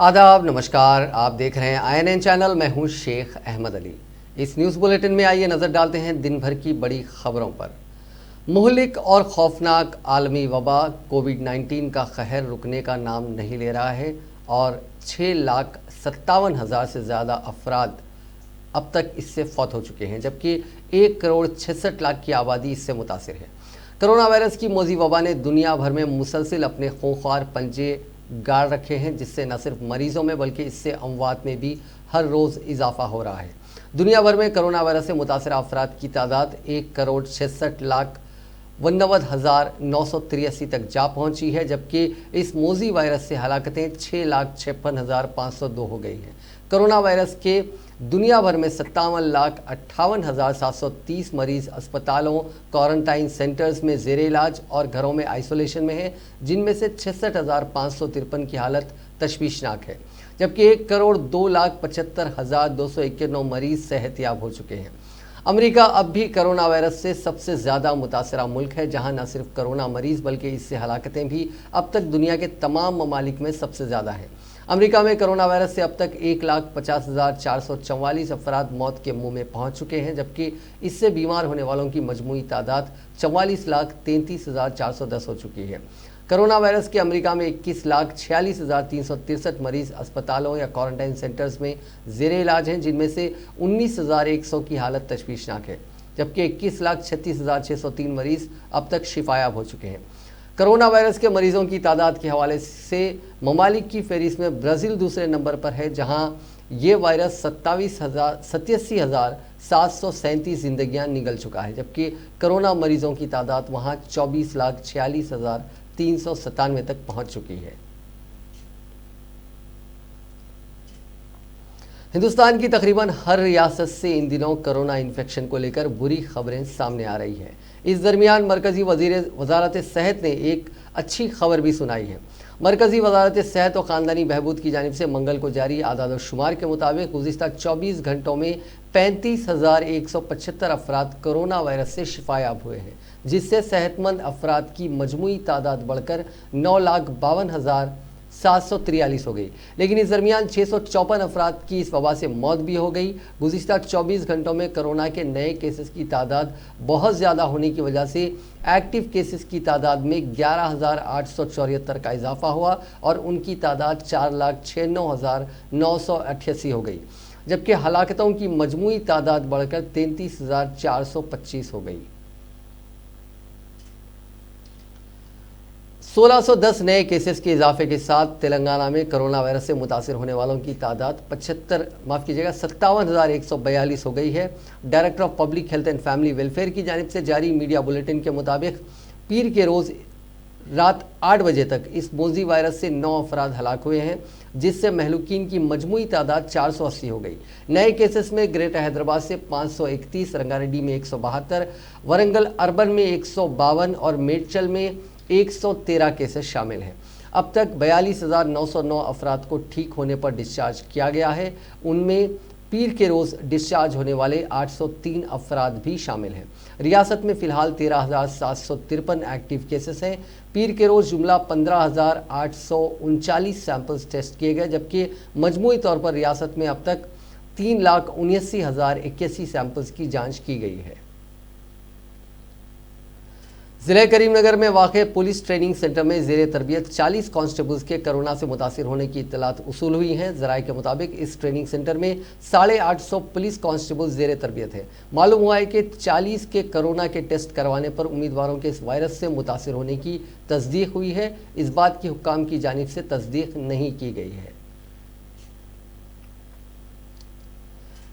आदाब, नमस्कार। आप देख रहे हैं INN चैनल। मैं हूं शेख अहमद अली। इस न्यूज़ बुलेटिन में आइए नज़र डालते हैं दिन भर की बड़ी खबरों पर। मुहलिक और खौफनाक आलमी वबा कोविड-19 का कहर रुकने का नाम नहीं ले रहा है और 6,57,000 से ज़्यादा अफराद अब तक इससे फौत हो चुके हैं, जबकि 1,66,00,000 की आबादी इससे मुतासिर है। कोरोना वायरस की मौजी वबा ने दुनिया भर में मुसलसिल अपने खूंखार पंजे गाड़ रखे हैं, जिससे न सिर्फ मरीजों में बल्कि इससे अमवात में भी हर रोज़ इजाफा हो रहा है। दुनिया भर में कोरोना वायरस से मुतासर अफराद की तादाद 1,66,59,983 तक जा पहुंची है, जबकि इस मौजी वायरस से हलाकतें 6,56,502 हो गई हैं। कोरोना वायरस के दुनिया भर में 57,58,730 मरीज अस्पतालों, क्वारंटाइन सेंटर्स में ज़ेर इलाज और घरों में आइसोलेशन में हैं, जिनमें से 66,553 की हालत तशवीशनाक है, जबकि 1,02,75,291 मरीज सेहतयाब हो चुके हैं। अमेरिका अब भी कोरोना वायरस से सबसे ज़्यादा मुतासरा मुल्क है, जहां न सिर्फ कोरोना मरीज़ बल्कि इससे हलाकतें भी अब तक दुनिया के तमाम ममालिक में सबसे ज़्यादा हैं। अमेरिका में कोरोना वायरस से अब तक 1,50,444 अफराद मौत के मुंह में पहुंच चुके हैं, जबकि इससे बीमार होने वालों की मजमूई तादाद 44,33,410 हो चुकी है। कोरोना वायरस के अमेरिका में 21,46,363 मरीज अस्पतालों या क्वारंटाइन सेंटर्स में ज़ेर इलाज हैं, जिनमें से 19,100 की हालत तशवीशनाक है, जबकि 21,36,603 मरीज अब तक शिफायाब हो चुके हैं। कोरोना वायरस के मरीजों की तादाद के हवाले से ममालिक की फहरिस्त में ब्राज़ील दूसरे नंबर पर है, जहां ये वायरस 87,737 जिंदगियां निगल चुका है, जबकि कोरोना मरीजों की तादाद वहां 24,46,397 तक पहुंच चुकी है। हिंदुस्तान की तकरीबन हर रियासत से इन दिनों कोरोना इन्फेक्शन को लेकर बुरी खबरें सामने आ रही हैं। इस दरमियान मरकज़ी वज़ारत सेहत ने एक अच्छी खबर भी सुनाई है। मरकज़ी वज़ारत सेहत और ख़ानदानी बहबूद की जानिब से मंगल को जारी आदाद शुमार के मुताबिक गुज़िश्ता 24 घंटों में 35,175 अफराद कोरोना वायरस से शिफायाब हुए हैं, जिससे सेहतमंद अफराद की मजमूई तादाद बढ़कर 9,52,743 हो गई। लेकिन इस दरमियान 654 अफराद की इस वबा से मौत भी हो गई। गुज़िश्ता 24 घंटों में कोरोना के नए केसेस की तादाद बहुत ज़्यादा होने की वजह से एक्टिव केसेस की तादाद में 11,874 का इजाफा हुआ और उनकी तादाद 4,96,988 हो गई, जबकि हलाकतों की मजमूई तादाद बढ़कर 33,425 हो गई। 1,610 नए केसेस के इजाफे के साथ तेलंगाना में कोरोना वायरस से मुतासिर होने वालों की तादाद 57,142 हो गई है। Director of public health and family welfare की जानिब से जारी मीडिया बुलेटिन के मुताबिक पीर के रोज़ रात 8 बजे तक इस मौजी वायरस से 9 अफराद हलाक हुए हैं, जिससे महलूकीन की मजमूई तादाद 480 हो गई। नए केसेस में ग्रेटर हैदराबाद से 531, रंगारेड्डी में 172, वरंगल अर्बन में 152 और मेडचल में 113 केसेस शामिल हैं। अब तक 42,909 अफराद को ठीक होने पर डिस्चार्ज किया गया है। उनमें पीर के रोज़ डिस्चार्ज होने वाले 803 अफराद भी शामिल हैं। रियासत में फ़िलहाल 13,753 एक्टिव केसेस हैं। पीर के रोज़ जुमला 15,839 सैंपल्स टेस्ट किए गए, जबकि मजमूई तौर पर रियासत में अब तक 3,79,081 सैंपल्स की जाँच की गई है। ज़िले करीमनगर में वाक़ पुलिस ट्रेनिंग सेंटर में ज़ेर तरबियत 40 कांस्टेबल्स के कोरोना से मुतासिर होने की इत्तलात उसूल हुई हैं। ज़राए के मुताबिक इस ट्रेनिंग सेंटर में 850 पुलिस कांस्टेबल्स ज़ेर तरबियत है। मालूम हुआ है कि 40 के कोरोना के टेस्ट करवाने पर उम्मीदवारों के इस वायरस से मुतासिर होने की तस्दीक हुई है। इस बात की हुक्काम की जानिब से तस्दीक नहीं की गई है।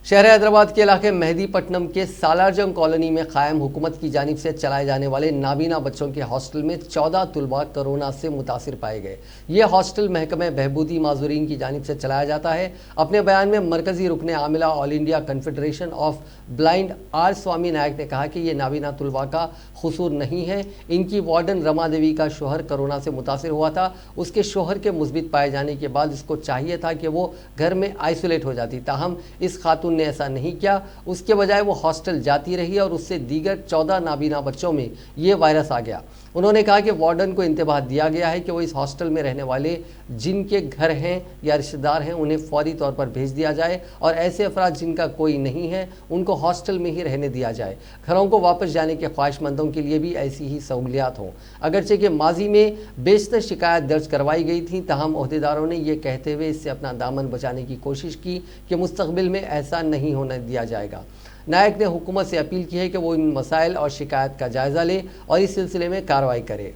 शहर हैदराबाद के इलाके मेहदीपट्टनम के सालारजंग कॉलोनी में कायम हुकूमत की जानिब से चलाए जाने वाले नाबीना बच्चों के हॉस्टल में 14 तुलबा कोरोना से मुतासिर पाए गए। ये हॉस्टल महकमे बहबूदी माजूरीन की जानिब से चलाया जाता है। अपने बयान में मरकजी रुकने आमिला all India confederation of blind R Swami Nayak ने कहा कि ये नाबीना तुलबा का कसूर नहीं है। इनकी वार्डन रमा देवी का शोहर कोरोना से मुतासिर हुआ था। उसके शोहर के मुस्बित पाए जाने के बाद इसको चाहिए था कि वो घर में आइसोलेट हो जाती, ताहम इस खातून खातून ने ऐसा नहीं किया, उसके बजाय वो हॉस्टल जाती रही और उससे दीगर 14 नाबीना बच्चों में ये वायरस आ गया। उन्होंने कहा कि वार्डन को इंतबाह दिया गया है कि वो इस हॉस्टल में रहने वाले जिनके घर हैं या रिश्तेदार हैं उन्हें फौरी तौर पर भेज दिया जाए और ऐसे अफराद जिनका कोई नहीं है उनको हॉस्टल में ही रहने दिया जाए। घरों को वापस जाने के ख्वाहिशमंदों के लिए भी ऐसी ही सहूलियात हों। अगरचे कि माजी में बेशतर शिकायत दर्ज करवाई गई थी, तहम अहदेदारों ने ये कहते हुए इससे अपना दामन बचाने की कोशिश की कि मुस्तकबिल में ऐसा नहीं होने दिया जाएगा। नायक ने हुकूमत से अपील की है कि वो इन मसाइल और शिकायत का जायजा ले और इस सिलसिले में कार्रवाई करे।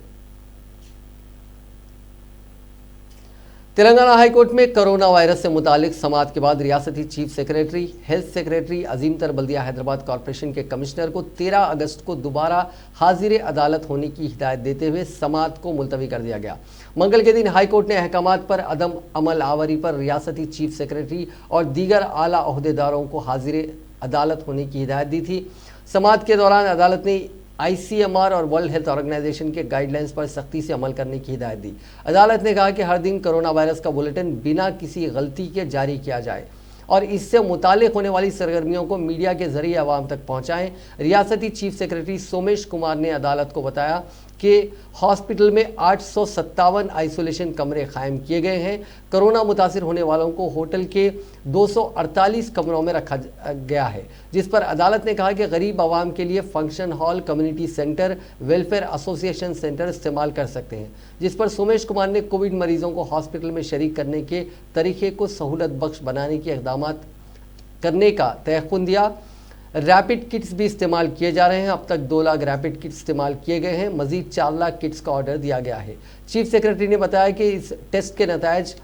तेलंगाना हाईकोर्ट में कोरोना वायरस से मुतालिक समाअत के बाद रियासती चीफ सेक्रेटरी, हेल्थ सेक्रेटरी, अजीमतर बल्दिया हैदराबाद कॉरपोरेशन के कमिश्नर को 13 अगस्त को दोबारा हाजिर अदालत होने की हिदायत देते हुए समाअत को मुलतवी कर दिया गया। मंगल के दिन हाईकोर्ट ने अहकामात पर अदम अमल आवरी पर रियासती चीफ सेक्रेटरी और दीगर आला ओहदेदारों को हाजिर अदालत होने की हिदायत दी थी। समाअत के दौरान अदालत ने ICMR और वर्ल्ड हेल्थ ऑर्गेनाइजेशन के गाइडलाइंस पर सख्ती से अमल करने की हिदायत दी। अदालत ने कहा कि हर दिन कोरोना वायरस का बुलेटिन बिना किसी गलती के जारी किया जाए और इससे मुतालिक होने वाली सरगर्मियों को मीडिया के जरिए आवाम तक पहुंचाएं। रियासती चीफ सेक्रेटरी सोमेश कुमार ने अदालत को बताया कि हॉस्पिटल में 857 आइसोलेशन कमरे कायम किए गए हैं। कोरोना मुतासिर होने वालों को होटल के 248 कमरों में रखा गया है, जिस पर अदालत ने कहा कि गरीब आवाम के लिए function hall, community centre, welfare association centre इस्तेमाल कर सकते हैं। जिस पर सोमेश कुमार ने कोविड मरीजों को हॉस्पिटल में शरीक करने के तरीके को सहूलत बख्श बनाने के इक़दाम करने का तयक़ुन दिया। रैपिड किट्स भी इस्तेमाल किए जा रहे हैं। अब तक 2 लाख रैपिड किट्स इस्तेमाल किए गए हैं। मजीद 4 लाख किट्स का ऑर्डर दिया गया है। चीफ सेक्रेटरी ने बताया कि इस टेस्ट के नतायज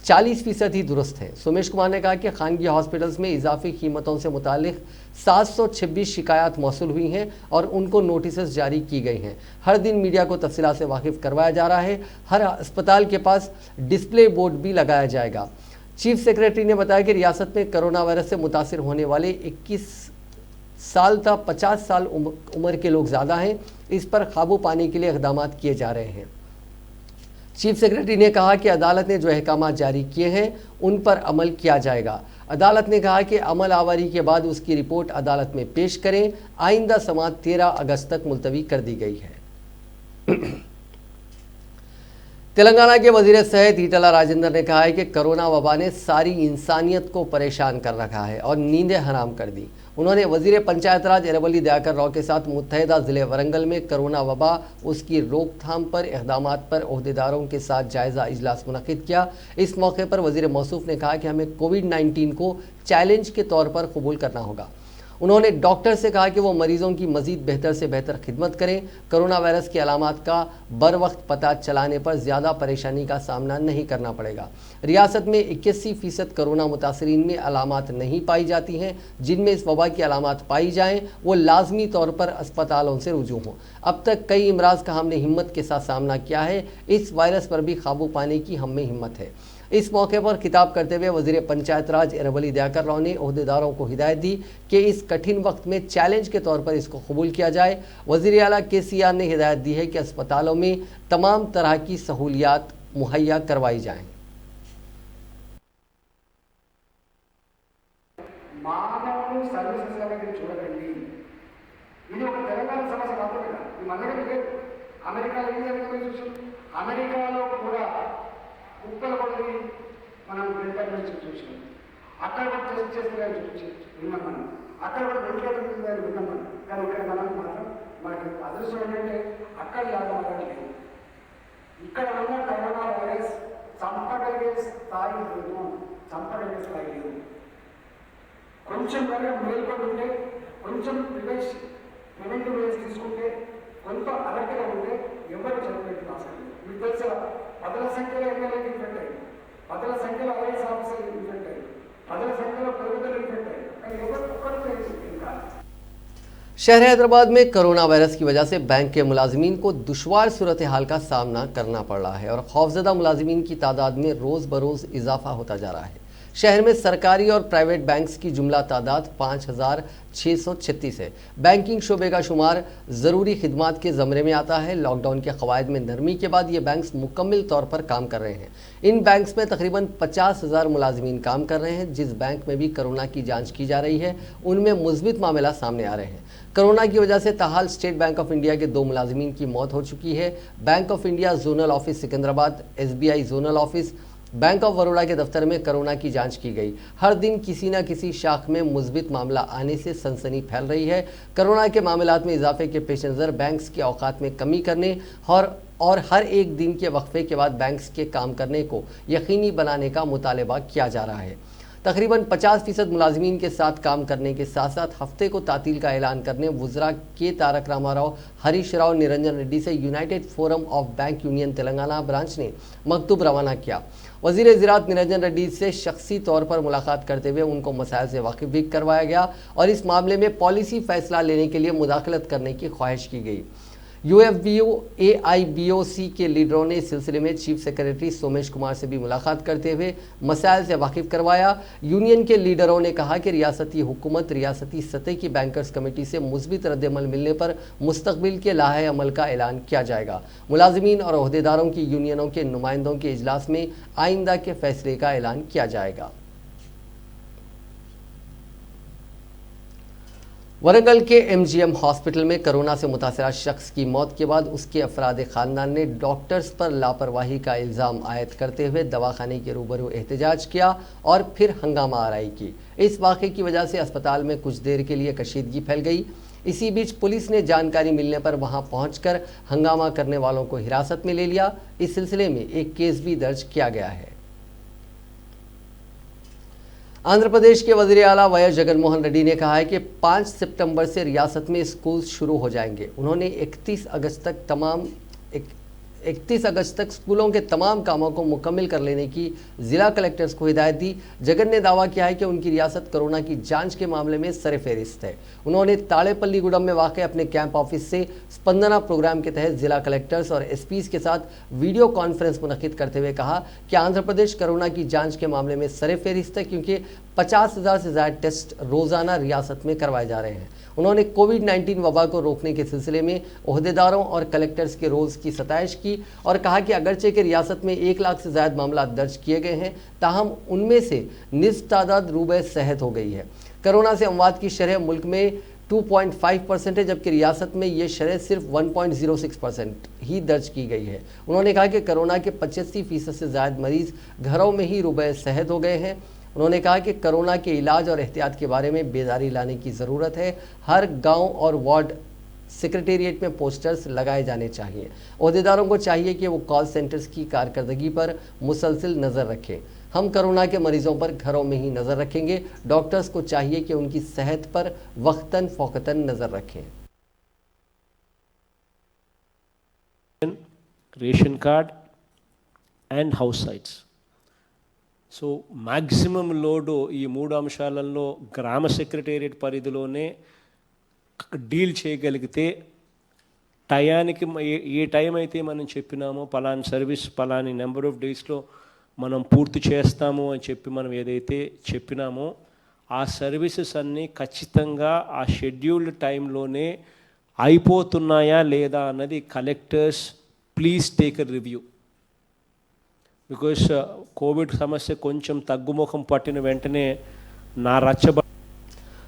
40% ही दुरुस्त हैं। सोमेश कुमार ने कहा कि खानगी हॉस्पिटल्स में इजाफी कीमतों से मुतालिक 726 शिकायत मौसूल हुई हैं और उनको नोटिस जारी की गई हैं। हर दिन मीडिया को तफसीलात से वाकिफ करवाया जा रहा है। हर अस्पताल के पास डिस्प्ले बोर्ड भी लगाया जाएगा। चीफ सेक्रेटरी ने बताया कि रियासत में कोरोना वायरस से मुतासिर होने वाले 21 साल तक 50 साल उम्र के लोग ज़्यादा हैं। इस पर काबू पाने के लिए इक़दाम किए जा रहे हैं। चीफ सेक्रेटरी ने कहा कि अदालत ने जो अहकाम जारी किए हैं उन पर अमल किया जाएगा। अदालत ने कहा कि अमल आवारी के बाद उसकी रिपोर्ट अदालत में पेश करें। आइंदा समाअत 13 अगस्त तक मुलतवी कर दी गई है। तेलंगाना के वजीर सेहत ईटला राजेंद्र ने कहा है कि कोरोना वबा ने सारी इंसानियत को परेशान कर रखा है और नींदें हराम कर दी। उन्होंने वजीर पंचायत राज एरवली दयाकर राव के साथ मुत्तहिदा ज़िले वरंगल में कोरोना वबा, उसकी रोकथाम पर इक़दामात पर ओहदेदारों के साथ जायज़ा इजलास मुनक़िद किया। इस मौके पर वजीर मौसूफ ने कहा कि हमें कोविड-19 को चैलेंज के तौर पर कबूल करना होगा। उन्होंने डॉक्टर से कहा कि वो मरीजों की मजीद बेहतर से बेहतर खिदमत करें। कोरोना वायरस की अलामात का बर वक्त पता चलाने पर ज़्यादा परेशानी का सामना नहीं करना पड़ेगा। रियासत में 81% कोरोना मुतासरीन में अलामात नहीं पाई जाती हैं। जिनमें इस वबा की अलामात पाई जाएँ वो लाजमी तौर पर अस्पतालों से रुजू हों। अब तक कई इमराज का हमने हिम्मत के साथ सामना किया है। इस वायरस पर भी काबू पाने की हम में हिम्मत है। इस मौके पर खिताब करते हुए वजीर पंचायत राज एरवली दयाकर राव ने ओहदेदारों को हिदायत दी कि इस कठिन वक्त में चैलेंज के तौर पर इसको कबूल किया जाए। वजीर आला KCR ने हिदायत दी है कि अस्पतालों में तमाम तरह की सहूलियात मुहैया करवाई जाएँ। కుక్కలు కొట్టి మనం ప్రిపేర్ చూసాం. అక్కడ కూడా టెస్ట్ చేస్తున్నారని విన్నాం మనం. అక్కడ కూడా వెంటనే విన్నాం మనం. కానీ ఇక్కడ మనం మాత్రం మనకి అదృష్టం ఏంటంటే అక్కడ లాగా లేదు. ఇక్కడ ఉన్న కరోనా వైరస్ చంపగలిగే స్థాయి లేదు. చంపగలిగే స్థాయి లేదు. కొంచెం కనుక మేల్కొని ఉంటే, కొంచెం ప్రివెంటివ్ వేస్ తీసుకుంటే, కొంత అలర్ట్గా ఉంటే ఎవరు చనిపోయే అవసరం లేదు. మీకు తెలుసా పదుల సంఖ్యలో ఎమ్మెల్యేకి ఇన్ఫెక్ట్ అయ్యి, పదుల సంఖ్యలో IAS ఆఫీసర్లు ఇన్ఫెక్ట్ అయ్యి, పదుల సంఖ్యలో ప్రభుత్వాలు ఇన్ఫెక్ట్ అయ్యి, కానీ ఎవరు ఒక్కరితో ఇంకా। शहर हैदराबाद में कोरोना वायरस की वजह से बैंक के मुलाजिमीन को दुश्वार सूरत हाल का सामना करना पड़ रहा है और खौफजदा मुलाजिमीन की तादाद में रोज़ बरोज़ इजाफा होता जा रहा है। शहर में सरकारी और प्राइवेट बैंक्स की जुमला तादाद 5,636 है। बैंकिंग शोबे का शुमार ज़रूरी खिदमात के ज़मरे में आता है। लॉकडाउन के क़वायद में नरमी के बाद ये बैंक्स मुकम्मल तौर पर काम कर रहे हैं। इन बैंक्स में तकरीबन 50,000 मुलाजिमीन काम कर रहे हैं। जिस बैंक में भी कोरोना की जाँच की जा रही है उनमें मुस्बित मामला सामने आ रहे हैं। कोरोना की वजह से ताहाल स्टेट बैंक ऑफ इंडिया के 2 मुलाजिमीन की मौत हो चुकी है। Bank of India zonal office Secunderabad, SBI zonal office, bank of Baroda के दफ्तर में कोरोना की जांच की गई। हर दिन किसी न किसी शाख में मुस्बित मामला आने से सनसनी फैल रही है। कोरोना के मामलात में इजाफे के पेश नज़र बैंक्स के औकात में कमी करने और हर एक दिन के वक्फे के बाद बैंक्स के काम करने को यकीनी बनाने का मुतालबा किया जा रहा है। तकरीबन 50% मुलाजिमीन के साथ काम करने के साथ साथ हफ्ते को तातील का ऐलान करने वुज़रा के तारक रामाराव, हरीश राव, निरंजन रेड्डी से United forum of bank union Telangana branch ने मकतूब रवाना किया। वज़ीर ज़राअत निरंजन रेड्डी से शख्सी तौर पर मुलाकात करते हुए उनको मसाइल से वाकिफ भी करवाया गया और इस मामले में पॉलिसी फैसला लेने के लिए मुदाखलत करने की ख्वाहिश की गई। UFBU AIBOC के लीडरों ने इस सिलसिले में चीफ सेक्रेटरी सोमेश कुमार से भी मुलाकात करते हुए मसाइल से वाकिफ करवाया। यूनियन के लीडरों ने कहा कि रियासती हुकूमत रियासती सतह की बैंकर्स कमेटी से मुस्बित रद्दअमल मिलने पर मुस्तकबिल के लाहे अमल का ऐलान किया जाएगा। मुलाजिमीन और ओहदेदारों की यूनियनों के नुमाइंदों के इजलास में आइंदा के फैसले का ऐलान किया जाएगा। वरंगल के MGM हॉस्पिटल में कोरोना से मुतासरा शख्स की मौत के बाद उसके अफराद ख़ानदान ने डॉक्टर्स पर लापरवाही का इल्ज़ाम आयद करते हुए दवाखाने के रूबरू एहतजाज किया और फिर हंगामा आराई की। इस वाक़े की वजह से अस्पताल में कुछ देर के लिए कशीदगी फैल गई। इसी बीच पुलिस ने जानकारी मिलने पर वहां पहुंचकर हंगामा करने वालों को हिरासत में ले लिया। इस सिलसिले में एक केस भी दर्ज किया गया है। आंध्र प्रदेश के वज़ीर आला वाई जगनमोहन रेड्डी ने कहा है कि 5 सितंबर से रियासत में स्कूल शुरू हो जाएंगे। उन्होंने 31 अगस्त तक स्कूलों के तमाम कामों को मुकम्मल कर लेने की ज़िला कलेक्टर्स को हिदायत दी। जगन ने दावा किया है कि उनकी रियासत कोरोना की जांच के मामले में सरफहरिस्त है। उन्होंने ताड़ेपल्लीगुडम में वाक़ अपने कैंप ऑफिस से स्पंदना प्रोग्राम के तहत ज़िला कलेक्टर्स और SPs के साथ वीडियो कॉन्फ्रेंस मुनक़िद करते हुए कहा कि आंध्र प्रदेश कोरोना की जाँच के मामले में सरफहरिस्त है क्योंकि 50,000 से ज़्यादा टेस्ट रोज़ाना रियासत में करवाए जा रहे हैं। उन्होंने कोविड-19 वबा को रोकने के सिलसिले में ओहदेदारों और कलेक्टर्स के रोज़ की सताइश की और कहा कि अगरचे के रियासत में 1 लाख से ज़्यादा मामला दर्ज किए गए हैं, ताहम उनमें से निस्फ तादाद रूबे सेहत हो गई है। कोरोना से अमवात की शरह मुल्क में 2.5% है, जबकि रियासत में ये शरह सिर्फ 1.06% ही दर्ज की गई है। उन्होंने कहा कि कोरोना के 85% से ज़्यादा मरीज़ घरों में ही रूबे सेहत हो गए हैं। उन्होंने कहा कि कोरोना के इलाज और एहतियात के बारे में बेदारी लाने की ज़रूरत है। हर गांव और वार्ड सेक्रेटेरिएट में पोस्टर्स लगाए जाने चाहिए। ओहदेदारों को चाहिए कि वो कॉल सेंटर्स की कारकर्दगी पर मुसलसल नज़र रखें। हम कोरोना के मरीजों पर घरों में ही नज़र रखेंगे। डॉक्टर्स को चाहिए कि उनकी सेहत पर वक्तन फ़ौकतन नज़र रखें। Ration card and house sites. So maximum లోడు ఈ 3 అంశాలలో గ్రామ సెక్రటేరియట్ పరిధిలోనే డీల్ చేయగలిగితే టయానికి ఏ టైం అయితే మనం చెప్పినామో పలాని సర్వీస్ పలాని నెంబర్ ఆఫ్ డేస్లో మనం పూర్తి చేస్తాము అని చెప్పి మనం ఏదైతే చెప్పినామో ఆ సర్వీసెస్ అన్నీ ఖచ్చితంగా ఆ షెడ్యూల్డ్ టైంలోనే అయిపోతున్నాయా లేదా అన్నది collectors please take a review. Because Covid సమస్య కొంచెం తగ్గుముఖం పట్టిన వెంటనే నా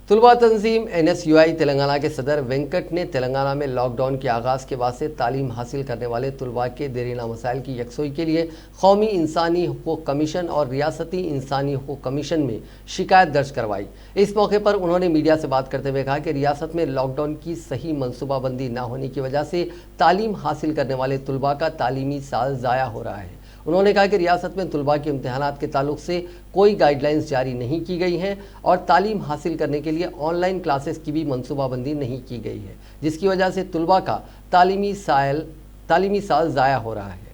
तुलबा तंजीम NSUI तेलंगाना के सदर वेंकट ने तेलंगाना में लॉकडाउन के आगाज़ के बाद से तालीम हासिल करने वाले तुलबा के देरीना मसाइल की यकसोई के लिए कौमी इंसानी हुकूक कमीशन और रियासती इंसानी हुकूक कमीशन में शिकायत दर्ज करवाई। इस मौके पर उन्होंने मीडिया से बात करते हुए कहा कि रियासत में लॉकडाउन की सही मनसूबाबंदी न होने की वजह से तालीम हासिल करने वाले तुलबा का तालीमी साल ज़ाया हो रहा है। उन्होंने कहा कि रियासत में तुलबा के इम्तिहानात के ताल्लुक से कोई गाइडलाइंस जारी नहीं की गई हैं और तालीम हासिल करने के लिए ऑनलाइन क्लासेस की भी मनसूबाबंदी नहीं की गई है, जिसकी वजह से तुलबा का तालीमी साल ज़ाया हो रहा है।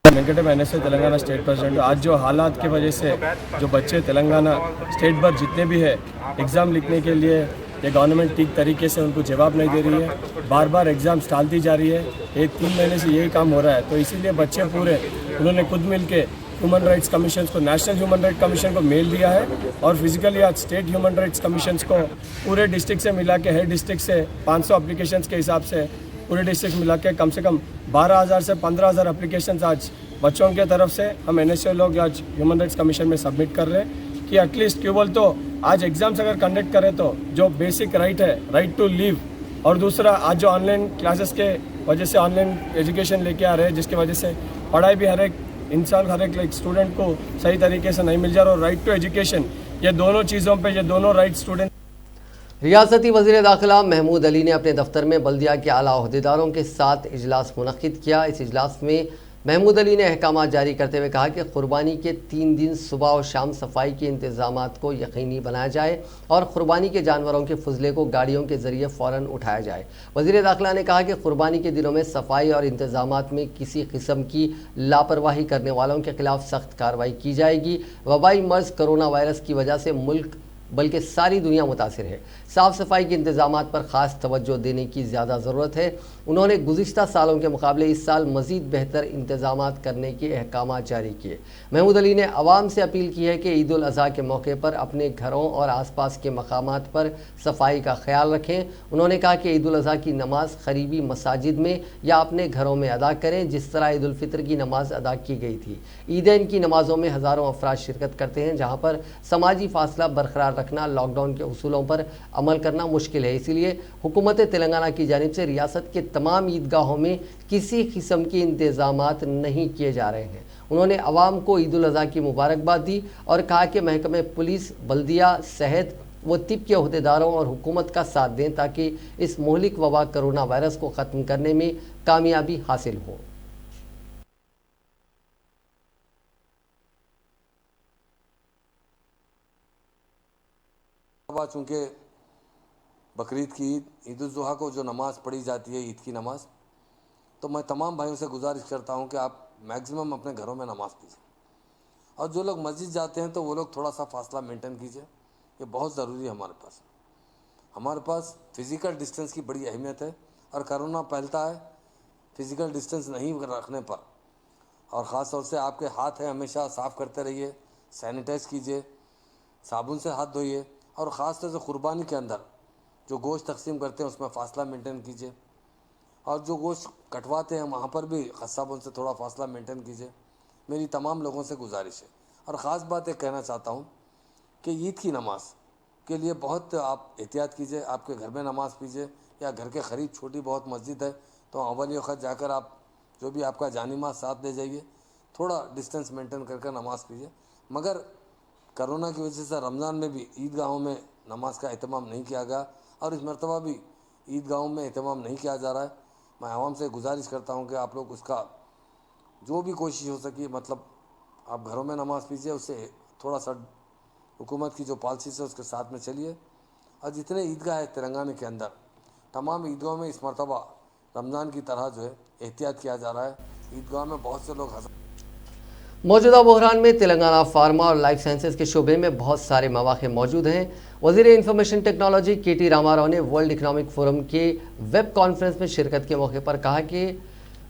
Venkat NSUI Telangana state president. आज जो हालात की वजह से जो बच्चे तेलंगाना स्टेट भर जितने भी है एग्ज़ाम लिखने के लिए ये गवर्नमेंट ठीक तरीके से उनको जवाब नहीं दे रही है, बार बार एग्ज़ाम्स टालती जा रही है। ये 3 महीने से यही काम हो रहा है। तो इसीलिए बच्चे पूरे उन्होंने खुद मिल के ह्यूमन राइट्स कमीशन को, नेशनल ह्यूमन राइट्स कमीशन को मेल दिया है और फिजिकली आज स्टेट ह्यूमन राइट्स कमीशन को पूरे डिस्ट्रिक्ट से मिला के, हर डिस्ट्रिक्ट से 500 एप्लीकेशंस के हिसाब से पूरे डिस्ट्रिक्ट मिला के कम से कम 12,000 से 15,000 एप्लीकेशंस आज बच्चों के तरफ से हम NSO लोग आज ह्यूमन राइट्स कमीशन में सबमिट कर रहे हैं कि एटलीस्ट केवल तो आज एग्जाम्स अगर कंडक्ट करें तो जो बेसिक राइट है, राइट टू लिव, और दूसरा आज जो ऑनलाइन क्लासेस के वजह से ऑनलाइन एजुकेशन लेके आ रहे हैं जिसकी वजह से पढ़ाई भी हर एक इंसान, हर एक स्टूडेंट को सही तरीके से नहीं मिल जा रहा, और राइट टू एजुकेशन, ये दोनों चीज़ों पे ये दोनों राइट स्टूडेंट। रियासती वज़ीर दाखिला महमूद अली ने अपने दफ्तर में बल्दिया के आला अहदेदारों के साथ इजलास मुनक्किद किया। इस इजलास में महमूद अली ने अहकाम जारी करते हुए कहा कि कुर्बानी के 3 दिन सुबह और शाम सफाई के इंतजामात को यकीनी बनाया जाए और कुर्बानी के जानवरों के फजले को गाड़ियों के जरिए फ़ौरन उठाया जाए। वज़ीर दाखिला ने कहा कि कुर्बानी के दिनों में सफाई और इंतजामात में किसी किस्म की लापरवाही करने वालों के खिलाफ सख्त कार्रवाई की जाएगी। वबाई मर्ज़ कोरोना वायरस की वजह से मुल्क बल्कि सारी दुनिया मुतासिर है। साफ़ सफाई के इंतजामात पर ख़ास तवज्जो देने की ज़्यादा ज़रूरत है। उन्होंने गुज़िश्ता सालों के मुकाबले इस साल मज़ीद बेहतर इंतजामात करने के अहकाम जारी किए। महमूद अली ने आवाम से अपील की है कि ईद उल अज़हा के मौके पर अपने घरों और आसपास के मकामात पर सफाई का ख्याल रखें। उन्होंने कहा कि ईद उल अज़हा की नमाज करीबी मसाजिद में या अपने घरों में अदा करें जिस तरह ईद उल फितर की नमाज अदा की गई थी। ईदैन की नमाज़ों में हज़ारों अफराद शिरकत करते हैं जहाँ पर समाजी फासला बरकरार रखना, लॉकडाउन के उसूलों पर अमल करना मुश्किल है। इसीलिए हुकूमत तेलंगाना की जानिब से रियासत के तमाम ईदगाहों में किसी किस्म के इंतजामात नहीं किए जा रहे हैं। उन्होंने अवाम को ईद उल अज़हा की मुबारकबाद दी और कहा कि महकमे पुलिस, बल्दिया, सेहत व तिब के अहदेदारों और हुकूमत का साथ दें ताकि इस मुहलिक वबा कोरोना वायरस को ख़त्म करने में कामयाबी हासिल हो। चूँकि बकरीद की ईद उल जुहा को जो नमाज़ पढ़ी जाती है, ईद की नमाज़, तो मैं तमाम भाइयों से गुजारिश करता हूँ कि आप मैक्सिमम अपने घरों में नमाज़ पढ़िए और जो लोग मस्जिद जाते हैं तो वो लोग थोड़ा सा फासला मेंटेन कीजिए। ये बहुत ज़रूरी है। हमारे पास फ़िज़िकल डिस्टेंस की बड़ी अहमियत है और कोरोना फैलता है फ़िज़िकल डिस्टेंस नहीं रखने पर। और ख़ास तौर से आपके हाथ हैं हमेशा साफ़ करते रहिए, सैनिटाइज़ कीजिए, साबुन से हाथ धोइए और ख़ास तौर से क़ुरबानी के अंदर जो गोश्त तकसीम करते हैं उसमें फ़ासला मेंटेन कीजिए और जो गोश्त कटवाते हैं वहाँ पर भी क़स्साबों से थोड़ा फ़ासला मेंटेन कीजिए। मेरी तमाम लोगों से गुजारिश है। और ख़ास बात एक कहना चाहता हूँ कि ईद की नमाज के लिए बहुत आप एहतियात कीजिए। आपके घर में नमाज़ पढ़िए या घर के करीब छोटी बहुत मस्जिद है तो अव्वल वक़्त जाकर आप जो भी आपका जानिमाज साथ ले जाइए, थोड़ा डिस्टेंस मेंटेन करके नमाज़ पढ़िए। मगर कोरोना की वजह से रमज़ान में भी ईदगाहों में नमाज का एहतमाम नहीं किया गया और इस मरतबा भी ईदगाहों में एहतमाम नहीं किया जा रहा है। मैं आवाम से गुजारिश करता हूँ कि आप लोग उसका जो भी कोशिश हो सके मतलब आप घरों में नमाज़ पढ़िए, उससे थोड़ा सा हुकूमत की जो पॉलिसी है उसके साथ में चलिए। और जितने ईदगाह है तेलंगाना के अंदर तमाम ईदगाहों में इस मरतबा रमज़ान की तरह जो है एहतियात किया जा रहा है। ईदगाह में बहुत से लोग मौजूदा बहरान में तेलंगाना फार्मा और लाइफ साइंसेज के शोबे में बहुत सारे मौक़े मौजूद हैं। वज़ीर इंफॉर्मेशन टेक्नोलॉजी KT रामाराव ने वर्ल्ड इकनॉमिक फोरम के वेब कॉन्फ्रेंस में शिरकत के मौके पर कहा कि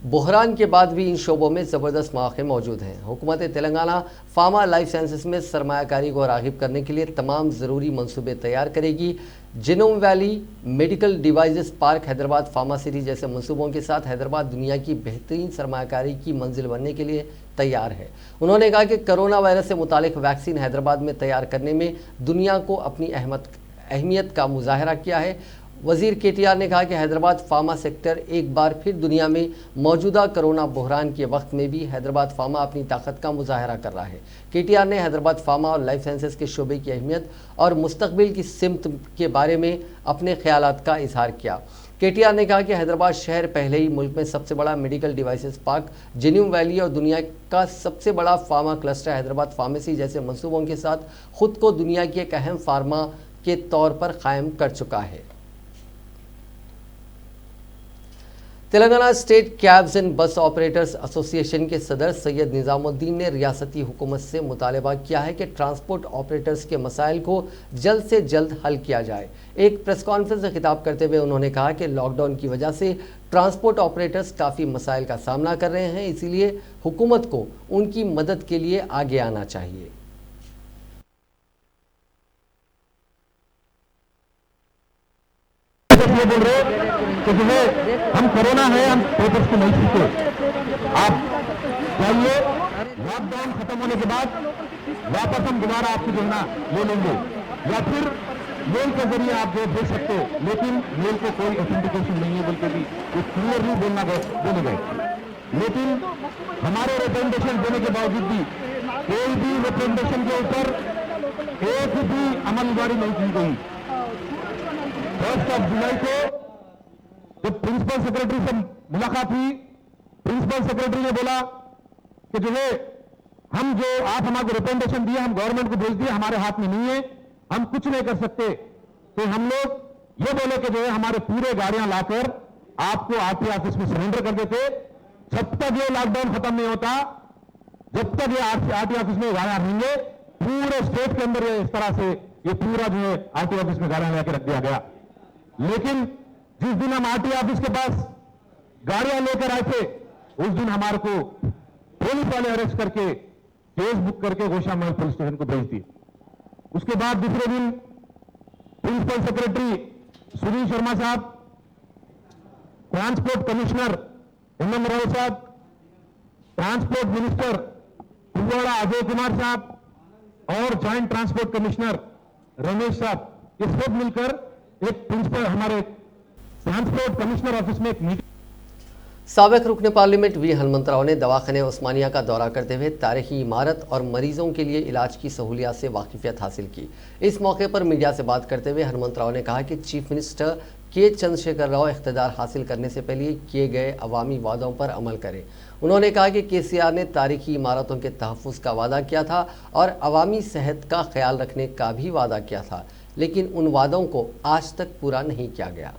बहरान के बाद भी इन शोबों में ज़बरदस्त मौक़े मौजूद हैं। हुकूमत तेलंगाना फार्मा लाइफ साइंसेज में सरमायाकारी को राग़िब करने के लिए तमाम ज़रूरी मनसूबे तैयार करेगी। Genome valley medical devices park, Hyderabad pharma city जैसे मनसूबों के साथ हैदराबाद दुनिया की बेहतरीन सरमायाकारी की मंजिल बनने के लिए तैयार है। उन्होंने कहा कि कोरोना वायरस से मुतालिक वैक्सीन हैदराबाद में तैयार करने में दुनिया को अपनी अहमियत का मुजाहरा किया है। वज़ीर KTR ने कहा कि हैदराबाद फार्मा सेक्टर एक बार फिर दुनिया में मौजूदा कोरोना बहरान के वक्त में भी हैदराबाद फार्मा अपनी ताकत का मुजाहरा कर रहा है। KTR ने हैदराबाद फार्मा और लाइफ साइंसेज के शोबे की अहमियत और मुस्तकबिल की सिमत के बारे में अपने ख्यालात का इजहार किया। KTR ने कहा कि हैदराबाद शहर पहले ही मुल्क में सबसे बड़ा medical devices park, genome valley और दुनिया का सबसे बड़ा फार्मा क्लस्टर हैदराबाद फार्मेसी जैसे मंसूबों के साथ खुद को दुनिया की एक अहम फार्मा के तौर पर कायम कर चुका है। Telangana state cabs and bus operators association के सदर सैयद निजामुद्दीन ने रियासती हुकूमत से मुतालबा किया है कि ट्रांसपोर्ट ऑपरेटर्स के मसाइल को जल्द से जल्द हल किया जाए। एक प्रेस कॉन्फ्रेंस में खिताब करते हुए उन्होंने कहा कि लॉकडाउन की वजह से ट्रांसपोर्ट ऑपरेटर्स काफ़ी मसाइल का सामना कर रहे हैं, इसीलिए हुकूमत को उनकी मदद के लिए आगे आना चाहिए। ये बोल रहे कि जो है हम कोरोना है, हम पेपर्स को नहीं छूते। आप चाहिए लॉकडाउन खत्म होने के बाद वापस हम दोबारा आपको जो है ना ले लेंगे, या फिर मेल के जरिए आप जो भेज सकते हो, लेकिन मेल को कोई ऑथेंटिकेशन नहीं है बोल के भी वो क्लियरली बोले गए। लेकिन हमारे रिप्रेजेंटेशन देने के बावजूद भी कोई भी रिप्रेजेंटेशन के ऊपर एक भी अमलवारी नहीं की गई। 1 जुलाई को जब प्रिंसिपल सेक्रेटरी से मुलाकात हुई, प्रिंसिपल सेक्रेटरी ने बोला कि जो है हम जो आप हमारे रिप्रेजेंटेशन दिए, हम गवर्नमेंट को भेज दिए, हमारे हाथ में नहीं है, हम कुछ नहीं कर सकते। तो हम लोग ये बोले कि जो है हमारे पूरे गाड़ियां लाकर आपको आरटीओ ऑफिस में सरेंडर कर देते। जब तक ये लॉकडाउन खत्म नहीं होता, जब तक ये आरटीओ ऑफिस में गाड़ियां रहेंगे, पूरे स्टेट के अंदर इस तरह से ये पूरा जो है आरटीओ ऑफिस में गाड़ियां लेकर रख दिया गया। लेकिन जिस दिन हम आरटीओ ऑफिस के पास गाड़ियां लेकर आए थे, उस दिन हमारे को पुलिस वाले अरेस्ट करके केस बुक करके गोशा महल पुलिस स्टेशन को भेज दिए। उसके बाद दूसरे दिन प्रिंसिपल सेक्रेटरी सुनील शर्मा साहब, ट्रांसपोर्ट कमिश्नर हेमंत राव साहब, ट्रांसपोर्ट मिनिस्टर कुलवाड़ा अजय कुमार साहब और ज्वाइंट ट्रांसपोर्ट कमिश्नर रमेश साहब, ये सब मिलकर एक प्रिंसिपल हमारे ट्रांसपोर्ट कमिश्नर ऑफिस में एक मीटिंग। साबिक रुकन पार्लियामेंट वी हनुमंतराव ने दवाखाने उस्मानिया का दौरा करते हुए तारीखी इमारत और मरीजों के लिए इलाज की सहूलियात से वाकिफियत हासिल की। इस मौके पर मीडिया से बात करते हुए हनुमंतराव ने कहा कि चीफ मिनिस्टर के चंद्रशेखर राव इख्तिदार हासिल करने से पहले किए गए अवामी वादों पर अमल करें। उन्होंने कहा कि केसीआर ने तारीखी इमारतों के तहफ़्फ़ुज़ का वादा किया था और अवामी सेहत का ख्याल रखने का भी वादा किया था, लेकिन उन वादों को आज तक पूरा नहीं किया गया।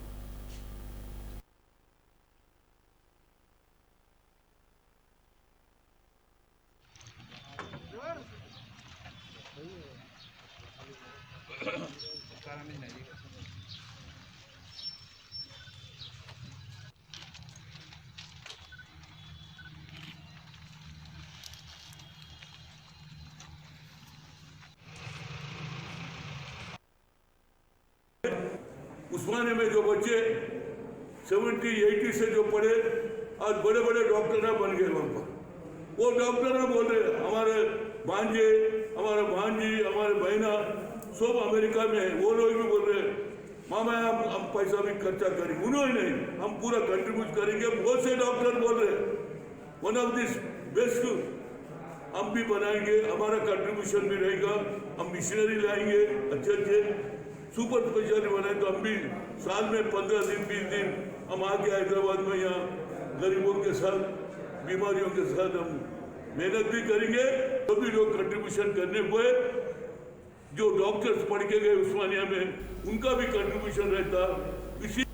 उस्मानिया में जो बच्चे 70-80 से जो पढ़े आज बड़े बड़े डॉक्टर बन गए, वहां पर वो डॉक्टर बोल रहे हमारे भांजे, हमारे भांजी, हमारे बहना सब अमेरिका में है। वो लोग भी बोल रहे मामा हम पैसा भी खर्चा करेंगे, उन्होंने नहीं, हम पूरा कंट्रीब्यूट करेंगे। बहुत से डॉक्टर बोल रहे वन ऑफ दिस बेस्ट हम भी बनाएंगे, हमारा कंट्रीब्यूशन भी रहेगा, हम मिशनरी लाएंगे, अच्छे अच्छे सुपर स्पेशलिटी बनाए तो हम भी साल में 15 दिन 20 दिन हम आके हैदराबाद में यहाँ गरीबों के साथ बीमारियों के साथ हम मेहनत भी करेंगे। सभी लोग कंट्रीब्यूशन करने हुए, जो डॉक्टर्स पढ़ के गए उस्मानिया में उनका भी कंट्रीब्यूशन रहता। इसी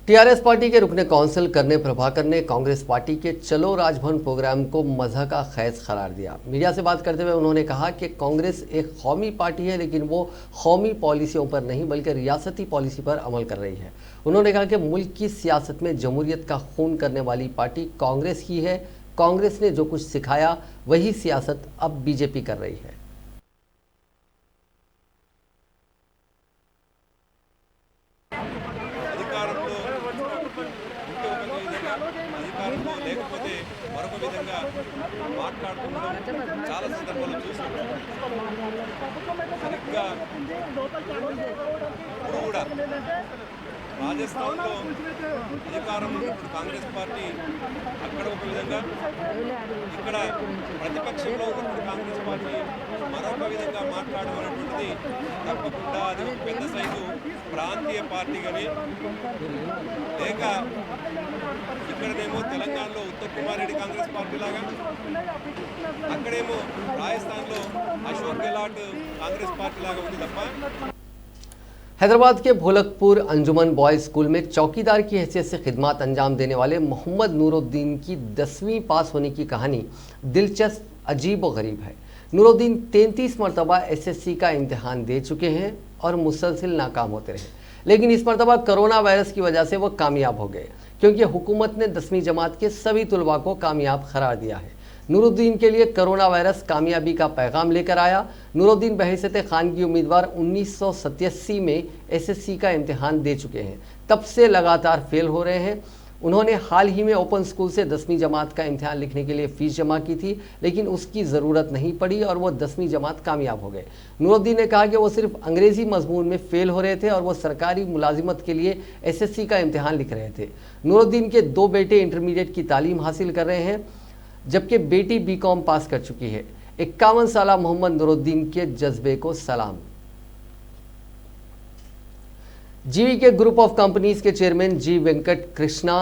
टीआरएस पार्टी के रुकने काउंसिल करने प्रभाकर ने कांग्रेस पार्टी के चलो राजभवन प्रोग्राम को मज़ह का खैज करार दिया। मीडिया से बात करते हुए उन्होंने कहा कि कांग्रेस एक कौमी पार्टी है, लेकिन वो कौमी पॉलिसियों पर नहीं बल्कि रियासती पॉलिसी पर अमल कर रही है। उन्होंने कहा कि मुल्क की सियासत में जमहूरियत का खून करने वाली पार्टी कांग्रेस ही है। कांग्रेस ने जो कुछ सिखाया वही सियासत अब बीजेपी कर रही है। లేకపోతే మరొక విధంగా మాట్లాడుతుండడం చాలా సందర్భాల్లో చూసాం. సరిగ్గా ఇప్పుడు కూడా రాజస్థాన్లో అధికారం కాంగ్రెస్ పార్టీ అక్కడ ఒక విధంగా, ఇక్కడ ప్రతిపక్షంలో ఉన్నప్పుడు కాంగ్రెస్ పార్టీ మరొక విధంగా మాట్లాడడం అనేటువంటిది తప్పకుండా అది ఒక పెద్ద సైజు ప్రాంతీయ పార్టీ కానీ, లేక ఇక్కడనేమో తెలంగాణలో ఉత్తమ్ కుమార్ రెడ్డి కాంగ్రెస్ పార్టీ లాగా, అక్కడేమో రాజస్థాన్లో అశోక్ గెహ్లాట్ కాంగ్రెస్ పార్టీ లాగా ఉంది తప్ప. हैदराबाद के भोलकपुर अंजुमन बॉयज स्कूल में चौकीदार की हैसियत से खिदमत अंजाम देने वाले मोहम्मद नूरुद्दीन की 10वीं पास होने की कहानी दिलचस्प, अजीब और गरीब है। नूरुद्दीन 33 मरतबा SSC का इम्तिहान दे चुके हैं और मुसलसिल नाकाम होते रहे, लेकिन इस मरतबा कोरोना वायरस की वजह से वो कामयाब हो गए, क्योंकि हुकूमत ने 10वीं जमात के सभी तुलबा को कामयाब करार दिया है। नूरुद्दीन के लिए कोरोना वायरस कामयाबी का पैगाम लेकर आया। नूरुद्दीन बहैसियत खानगी उम्मीदवार 1987 में SSC का इम्तिहान दे चुके हैं, तब से लगातार फेल हो रहे हैं। उन्होंने हाल ही में ओपन स्कूल से 10वीं जमात का इम्तिहान लिखने के लिए फ़ीस जमा की थी, लेकिन उसकी ज़रूरत नहीं पड़ी और वो 10वीं जमात कामयाब हो गए। नूरुद्दीन ने कहा कि वो सिर्फ अंग्रेज़ी मजमून में फ़ेल हो रहे थे और वो सरकारी मुलाजिमत के लिए SSC का इम्तिहान लिख रहे थे। नूरुद्दीन के 2 बेटे इंटरमीडिएट की तालीम हासिल कर रहे हैं, जबकि बेटी BCom पास कर चुकी है। 51 साला मोहम्मद नूरुद्दीन के जज्बे को सलाम। GVK ग्रुप ऑफ कंपनीज के चेयरमैन जी वेंकट कृष्णा,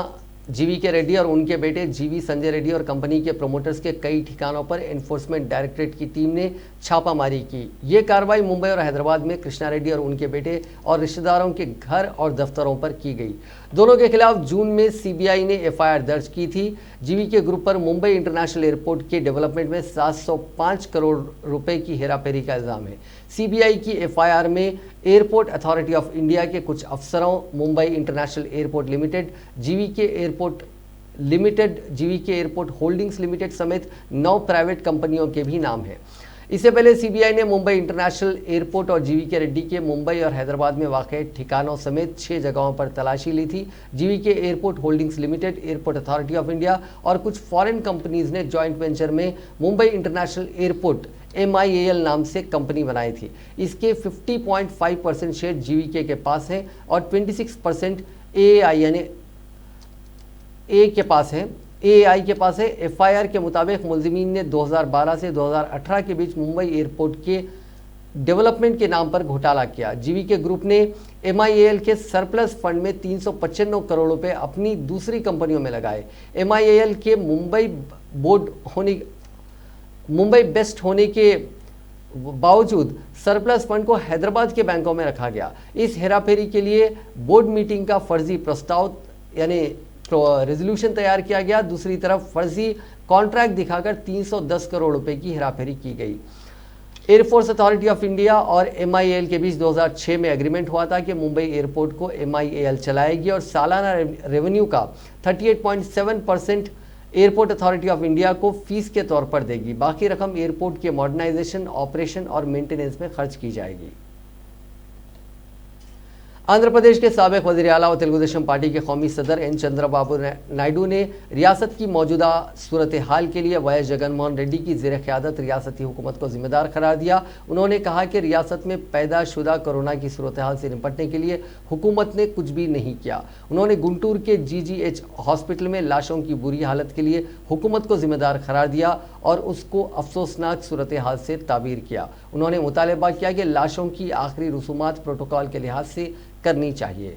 GVK रेड्डी और उनके बेटे GV संजय रेड्डी और कंपनी के प्रोमोटर्स के कई ठिकानों पर एनफोर्समेंट डायरेक्टरेट की टीम ने छापामारी की। ये कार्रवाई मुंबई और हैदराबाद में कृष्णा रेड्डी और उनके बेटे और रिश्तेदारों के घर और दफ्तरों पर की गई। दोनों के खिलाफ जून में CBI ने FIR दर्ज की थी। GVK ग्रुप पर मुंबई इंटरनेशनल एयरपोर्ट के डेवलपमेंट में 705 करोड़ रुपए की हेराफेरी का इल्ज़ाम है। CBI की FIR में एयरपोर्ट अथॉरिटी ऑफ इंडिया के कुछ अफसरों, Mumbai international airport limited, GVK airport limited, GVK airport holdings limited समेत 9 प्राइवेट कंपनियों के भी नाम हैं। इससे पहले CBI ने मुंबई इंटरनेशनल एयरपोर्ट और GVK रेड्डी के मुंबई और हैदराबाद में वाक़ ठिकानों समेत 6 जगहों पर तलाशी ली थी। GVK airport holdings limited, airport authority of India और कुछ फॉरेन कंपनीज ने जॉइंट वेंचर में मुंबई इंटरनेशनल एयरपोर्ट MIAL नाम से कंपनी बनाई थी। इसके 50.5% शेयर GVK के पास हैं और 26% AAI यानी A के पास है। AAI के पास है। FIR के मुताबिक मुलजिमीन ने 2012 से 2018 के बीच मुंबई एयरपोर्ट के डेवलपमेंट के नाम पर घोटाला किया। GVK ग्रुप ने MIAL के सरप्लस फंड में 395 करोड़ रुपए अपनी दूसरी कंपनियों में लगाए। MIAL के मुंबई बेस्ट होने के बावजूद सरप्लस फंड को हैदराबाद के बैंकों में रखा गया। इस हेराफेरी के लिए बोर्ड मीटिंग का फर्जी प्रस्ताव यानी रेजोल्यूशन तैयार किया गया। दूसरी तरफ फर्जी कॉन्ट्रैक्ट दिखाकर 310 करोड़ रुपए की हेराफेरी की गई। एयरफोर्स अथॉरिटी ऑफ इंडिया और MIAL के बीच 2006 में एग्रीमेंट हुआ था कि मुंबई एयरपोर्ट को MIAL चलाएगी और सालाना रेवेन्यू का 38.7% एयरपोर्ट अथॉरिटी ऑफ इंडिया को फीस के तौर पर देगी। बाकी रकम एयरपोर्ट के मॉडर्नाइजेशन, ऑपरेशन और मेंटेनेंस में खर्च की जाएगी। आंध्र प्रदेश के साबिक वज़ीर आला और तेलुगु देशम पार्टी के कौमी सदर N चंद्रबाबू नायडू ने रियासत की मौजूदा सूरत हाल के लिए YS जगनमोहन रेड्डी की ज़ेर क़यादत रियासती हुकूमत को जिम्मेदार करार दिया। उन्होंने कहा कि रियासत में पैदा शुदा कोरोना की सूरत हाल से निपटने के लिए हुकूमत ने कुछ भी नहीं किया। उन्होंने गुंटूर के GGH हॉस्पिटल में लाशों की बुरी हालत के लिए हुकूमत को जिम्मेदार करार दिया और उसको अफसोसनाक सूरत हाल से ताबीर किया। उन्होंने मुतालबा किया कि लाशों की आखिरी रसूमात प्रोटोकॉल के लिहाज से करनी चाहिए।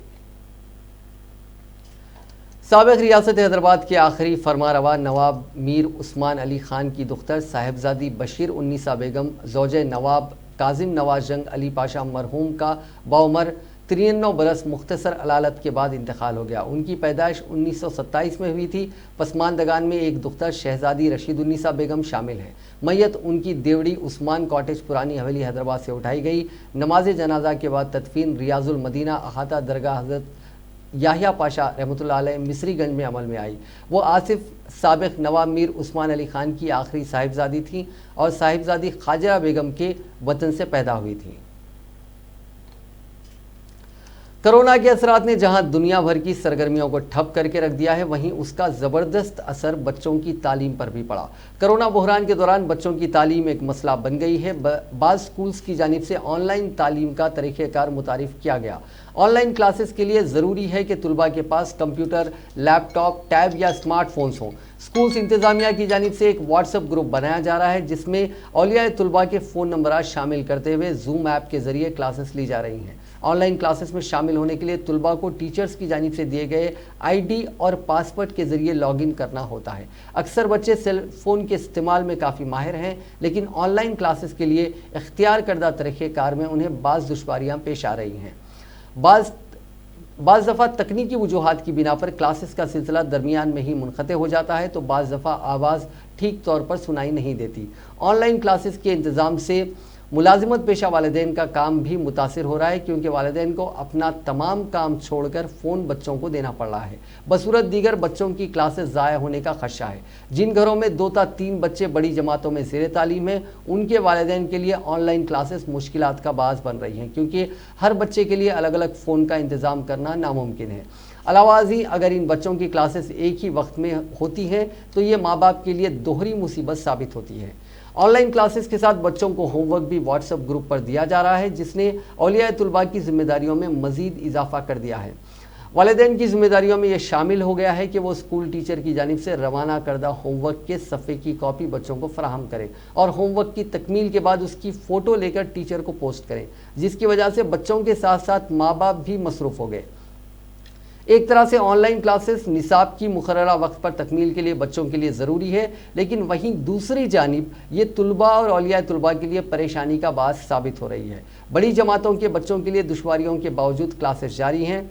साबिक रियासत हैदराबाद के आखिरी फरमारवा नवाब मीर उस्मान अली खान की दुख्तर साहिबजादी बशीर उन्नीसा बेगम ज़ौजे नवाब काजिम नवाज जंग अली पाशा मरहूम का बाउमर 93 बरस मुख्तसर अलालत के बाद इंतकाल हो गया। उनकी पैदाइश 1927 में हुई थी। पसमानदगान में एक दुख्तर शहजादी रशीद उन्नीसा बेगम शामिल है। मैयत उनकी देवड़ी उस्मान कॉटेज पुरानी हवेली हैदराबाद से उठाई गई। नमाज जनाजा के बाद तदफीन रियाजुल मदीना अहाता दरगाह हज़रत याहिया पाशा रहमतुल्लाह अलैह मिस्रीगंज में अमल में आई। वो आसिफ साबिक नवाब मीर उस्मान अली खान की आखिरी साहिबजादी थी और साहिबजादी खाजरा बेगम के वतन से पैदा हुई थी। कोरोना के असरात ने जहां दुनिया भर की सरगर्मियों को ठप करके रख दिया है, वहीं उसका ज़बरदस्त असर बच्चों की तालीम पर भी पड़ा। कोरोना बहरान के दौरान बच्चों की तालीम एक मसला बन गई है। बाज़ स्कूल्स की जानिब से ऑनलाइन तालीम का तरीक़ेकार मुतारिफ़ किया गया। ऑनलाइन क्लासेस के लिए ज़रूरी है कि तुलबा के पास कंप्यूटर, लैपटॉप, टैब या स्मार्टफोन्स हों। स्कूल्स इंतज़ामिया की जानिब से एक व्हाट्सएप ग्रुप बनाया जा रहा है, जिसमें औलिया तुलबा के फ़ोन नंबरात शामिल करते हुए जूम ऐप के ज़रिए क्लासेस ली जा रही हैं। ऑनलाइन क्लासेस में शामिल होने के लिए तुलबा को टीचर्स की जानिब से दिए गए ID और पासवर्ड के ज़रिए लॉगिन करना होता है। अक्सर बच्चे सेल फ़ोन के इस्तेमाल में काफ़ी माहिर हैं, लेकिन ऑनलाइन क्लासेस के लिए इख्तियार करदा तरीक़ेकार में उन्हें बाज़ दुश्वारियाँ पेश आ रही हैं। बाज़ दफ़ा तकनीकी वजूहात की बिना पर क्लासेस का सिलसिला दरमियान में ही मुनक़ते हो जाता है, तो बाज़ दफ़ा आवाज़ ठीक तौर पर सुनाई नहीं देती। ऑनलाइन क्लासेस के इंतज़ाम से मुलाजिमत पेशा वालिदैन का काम भी मुतासिर हो रहा है, क्योंकि वालिदैन को अपना तमाम काम छोड़कर फ़ोन बच्चों को देना पड़ रहा है। बसूरत दीगर बच्चों की क्लासेस ज़ाया होने का खदशा है। जिन घरों में 2 या 3 बच्चे बड़ी जमातों में ज़ेर तालीम हैं, उनके वालिदैन के लिए ऑनलाइन क्लासेस मुश्किलात का बाज़ बन रही हैं, क्योंकि हर बच्चे के लिए अलग अलग फ़ोन का इंतज़ाम करना नामुमकिन है। अलावाज़ी अगर इन बच्चों की क्लासेस एक ही वक्त में होती हैं तो ये माँ बाप के लिए दोहरी मुसीबत साबित होती है। ऑनलाइन क्लासेस के साथ बच्चों को होमवर्क भी व्हाट्सएप ग्रुप पर दिया जा रहा है, जिसने औलिया तुलबा की जिम्मेदारियों में मज़ीद इजाफा कर दिया है। वालिदैन की जिम्मेदारियों में यह शामिल हो गया है कि वो स्कूल टीचर की जानिब से रवाना करदा होमवर्क के सफ़े की कॉपी बच्चों को फराहम करें और होमवर्क की तकमील के बाद उसकी फ़ोटो लेकर टीचर को पोस्ट करें, जिसकी वजह से बच्चों के साथ साथ माँ बाप भी मसरूफ़ हो गए। एक तरह से ऑनलाइन क्लासेस निसाब की मुकर्ररा वक्त पर तकमील के लिए बच्चों के लिए ज़रूरी है, लेकिन वहीं दूसरी जानिब ये तुलबा और औलिया तुलबा के लिए परेशानी का बास साबित हो रही है। बड़ी जमातों के बच्चों के लिए दुश्वारियों के बावजूद क्लासेस जारी हैं,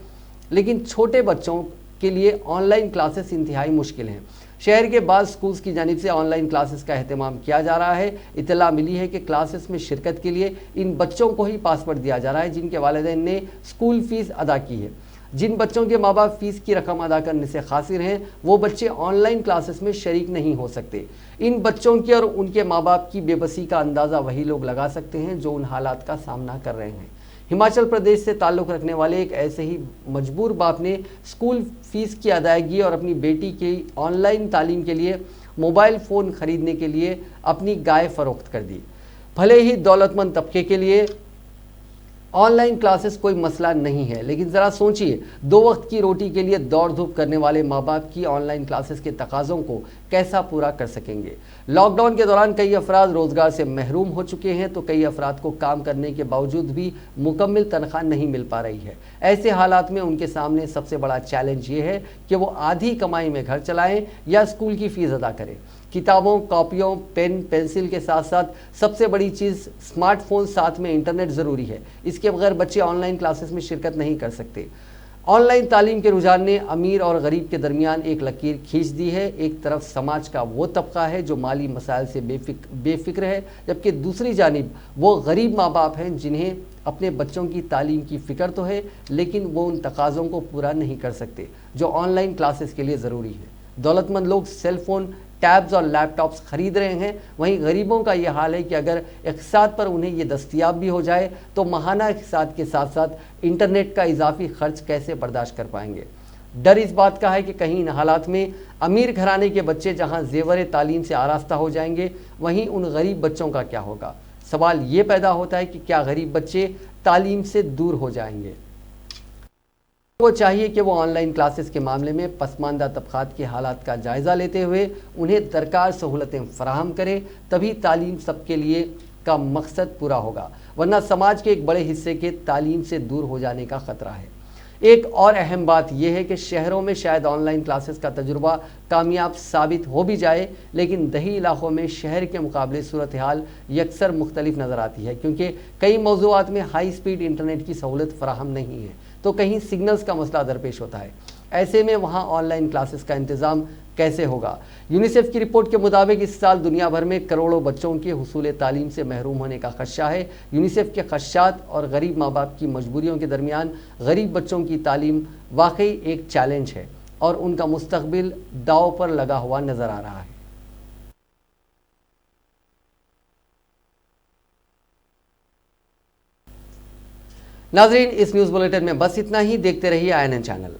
लेकिन छोटे बच्चों के लिए ऑनलाइन क्लासेस इंतहाई मुश्किल हैं। शहर के बाद स्कूल्स की जानिब से ऑनलाइन क्लासेस का अहतमाम किया जा रहा है। इतला मिली है कि क्लासेस में शिरकत के लिए इन बच्चों को ही पासपोर्ट दिया जा रहा है जिनके वालिदैन ने स्कूल फ़ीस अदा की है। जिन बच्चों के माँ बाप फीस की रकम अदा करने से खासिर हैं, वो बच्चे ऑनलाइन क्लासेस में शरीक नहीं हो सकते। इन बच्चों की और उनके माँ बाप की बेबसी का अंदाज़ा वही लोग लगा सकते हैं जो उन हालात का सामना कर रहे हैं। हिमाचल प्रदेश से ताल्लुक़ रखने वाले एक ऐसे ही मजबूर बाप ने स्कूल फ़ीस की अदायगी और अपनी बेटी की ऑनलाइन तालीम के लिए मोबाइल फ़ोन ख़रीदने के लिए अपनी गाय फ़रोख्त कर दी। भले ही दौलतमंद तबके के लिए ऑनलाइन क्लासेस कोई मसला नहीं है, लेकिन ज़रा सोचिए, 2 वक्त की रोटी के लिए दौड़ धूप करने वाले माँ बाप की ऑनलाइन क्लासेस के तकाज़ों को कैसा पूरा कर सकेंगे। लॉकडाउन के दौरान कई अफराद रोज़गार से महरूम हो चुके हैं, तो कई अफराद को काम करने के बावजूद भी मुकम्मल तनख्वाह नहीं मिल पा रही है। ऐसे हालात में उनके सामने सबसे बड़ा चैलेंज ये है कि वो आधी कमाई में घर चलाएँ या स्कूल की फ़ीस अदा करें। किताबों, कॉपियों, पेन, पेंसिल के साथ साथ सबसे बड़ी चीज़ स्मार्टफोन, साथ में इंटरनेट ज़रूरी है। इसके बगैर बच्चे ऑनलाइन क्लासेस में शिरकत नहीं कर सकते। ऑनलाइन तालीम के रुझान ने अमीर और गरीब के दरमियान एक लकीर खींच दी है। एक तरफ समाज का वो तबका है जो माली मसाइल से बेफिक्र है, जबकि दूसरी जानिब वो गरीब माँ बाप हैं जिन्हें अपने बच्चों की तालीम की फ़िक्र तो है, लेकिन वो उन तकाज़ों को पूरा नहीं कर सकते जो ऑनलाइन क्लासेस के लिए ज़रूरी है। दौलतमंद लोग सेलफ़ोन, टैब्स और लैपटॉप्स ख़रीद रहे हैं, वहीं गरीबों का यह हाल है कि अगर इक़्तिसाद पर उन्हें ये दस्तयाब भी हो जाए तो माहाना इक़्तिसाद के साथ साथ इंटरनेट का इजाफी खर्च कैसे बर्दाश्त कर पाएंगे। डर इस बात का है कि कहीं इन हालात में अमीर घराने के बच्चे जहां ज़ेवर तालीम से आरास्ता हो जाएंगे, वहीं उन गरीब बच्चों का क्या होगा। सवाल ये पैदा होता है कि क्या गरीब बच्चे तालीम से दूर हो जाएंगे। वो चाहिए कि वो ऑनलाइन क्लासेस के मामले में पसमानदा तबकात के हालात का जायज़ा लेते हुए उन्हें दरकार सहूलतें फराहम करे, तभी तालीम सबके लिए का मकसद पूरा होगा, वरना समाज के एक बड़े हिस्से के तालीम से दूर हो जाने का ख़तरा है। एक और अहम बात यह है कि शहरों में शायद ऑनलाइन क्लासेस का तजुर्बा कामयाब साबित हो भी जाए, लेकिन दही इलाकों में शहर के मुकाबले सूरत हाल यकसर मुख्तलिफ नज़र आती है, क्योंकि कई मौज़ूआत में हाई स्पीड इंटरनेट की सहूलत फराहम नहीं है, तो कहीं सिग्नल्स का मसला दरपेश होता है। ऐसे में वहाँ ऑनलाइन क्लासेस का इंतज़ाम कैसे होगा। यूनिसेफ की रिपोर्ट के मुताबिक इस साल दुनिया भर में करोड़ों बच्चों के हुसूल तालीम से महरूम होने का खदशा है। यूनिसेफ के खदशात और गरीब माँ बाप की मजबूरियों के दरमियान गरीब बच्चों की तालीम वाकई एक चैलेंज है और उनका मुस्तकबिल दाव पर लगा हुआ नज़र आ रहा है। नाज़रीन, इस न्यूज़ बुलेटिन में बस इतना ही। देखते रहिए INN चैनल।